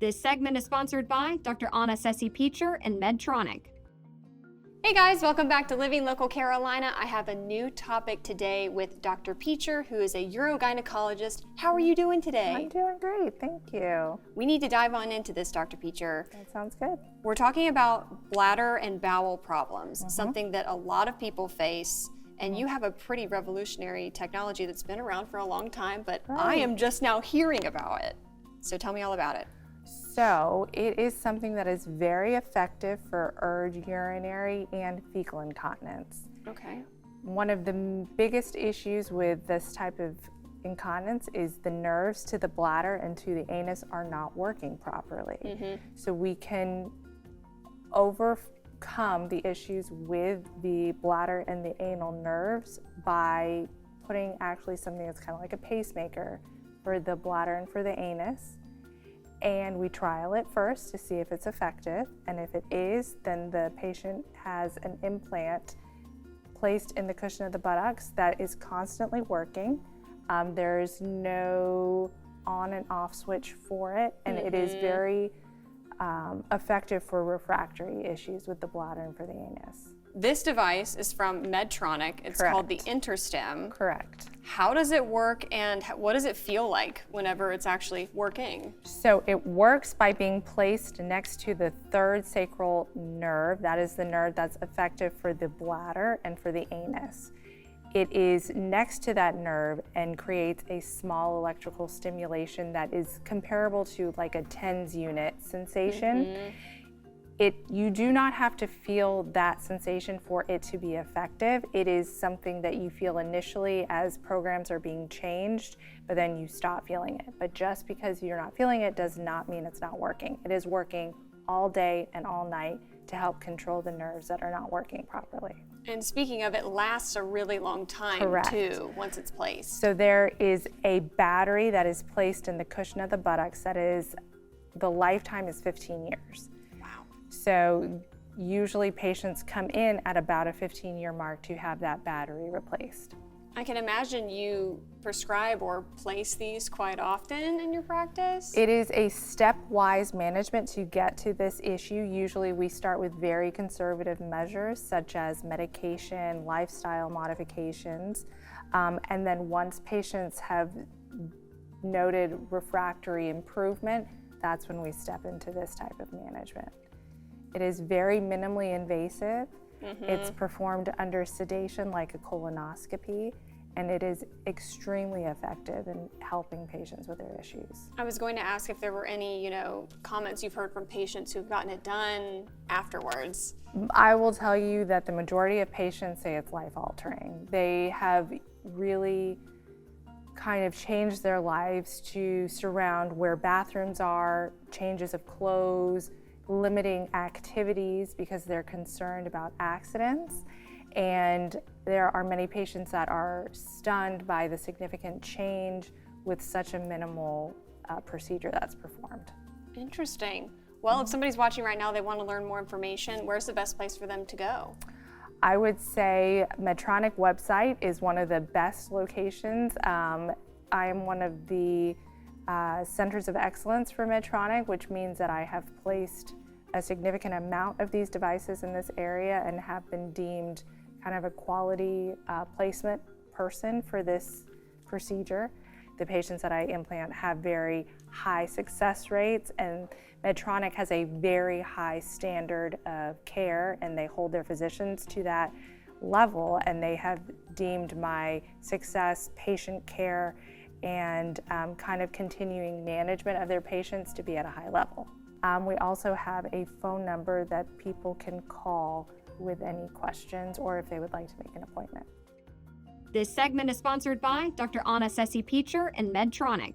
This segment is sponsored by Dr. Anna Sessi-Peacher and Medtronic. Hey guys, welcome back to Living Local Carolina. I have a new topic today with Dr. Peacher, who is a urogynecologist. How are you doing today? I'm doing great, thank you. We need to dive on into this, Dr. Peacher. That sounds good. We're talking about bladder and bowel problems, something that a lot of people face. And you have a pretty revolutionary technology that's been around for a long time, but I am just now hearing about it. So tell me all about it. So it is something that is very effective for urge urinary and fecal incontinence. Okay. One of the biggest issues with this type of incontinence is the nerves to the bladder and to the anus are not working properly. So we can overcome the issues with the bladder and the anal nerves by putting actually something that's kind of like a pacemaker for the bladder and for the anus. And we trial it first to see if it's effective, and if it is, then the patient has an implant placed in the cushion of the buttocks that is constantly working. There's no on and off switch for it, and it is very effective for refractory issues with the bladder and for the anus. This device is from Medtronic. It's called the Interstim. Correct. How does it work, and what does it feel like whenever it's actually working? So it works by being placed next to the third sacral nerve. That is the nerve that's effective for the bladder and for the anus. It is next to that nerve and creates a small electrical stimulation that is comparable to like a TENS unit sensation. You do not have to feel that sensation for it to be effective. It is something that you feel initially as programs are being changed, but then you stop feeling it. But just because you're not feeling it does not mean it's not working. It is working all day and all night to help control the nerves that are not working properly. And speaking of, it lasts a really long time too, once it's placed. So there is a battery that is placed in the cushion of the buttocks that is, the lifetime is 15 years. So usually patients come in at about a 15-year mark to have that battery replaced. I can imagine you prescribe or place these quite often in your practice? It is a stepwise management to get to this issue. Usually we start with very conservative measures such as medication, lifestyle modifications, and then once patients have noted refractory improvement, that's when we step into this type of management. It is very minimally invasive. It's performed under sedation like a colonoscopy, and it is extremely effective in helping patients with their issues. I was going to ask if there were any, comments you've heard from patients who've gotten it done afterwards. I will tell you that the majority of patients say it's life-altering. They have really kind of changed their lives to surround where bathrooms are, changes of clothes, limiting activities because they're concerned about accidents. And there are many patients that are stunned by the significant change with such a minimal procedure that's performed. Interesting. Well, if somebody's watching right now, they want to learn more information, where's the best place for them to go? I would say Medtronic website is one of the best locations. I am one of the Centers of Excellence for Medtronic, which means that I have placed a significant amount of these devices in this area and have been deemed kind of a quality placement person for this procedure. The patients that I implant have very high success rates, and Medtronic has a very high standard of care, and they hold their physicians to that level, and they have deemed my success, patient care, and kind of continuing management of their patients to be at a high level. We also have a phone number that people can call with any questions or if they would like to make an appointment. This segment is sponsored by Dr. Anna Sessi-Peacher and Medtronic.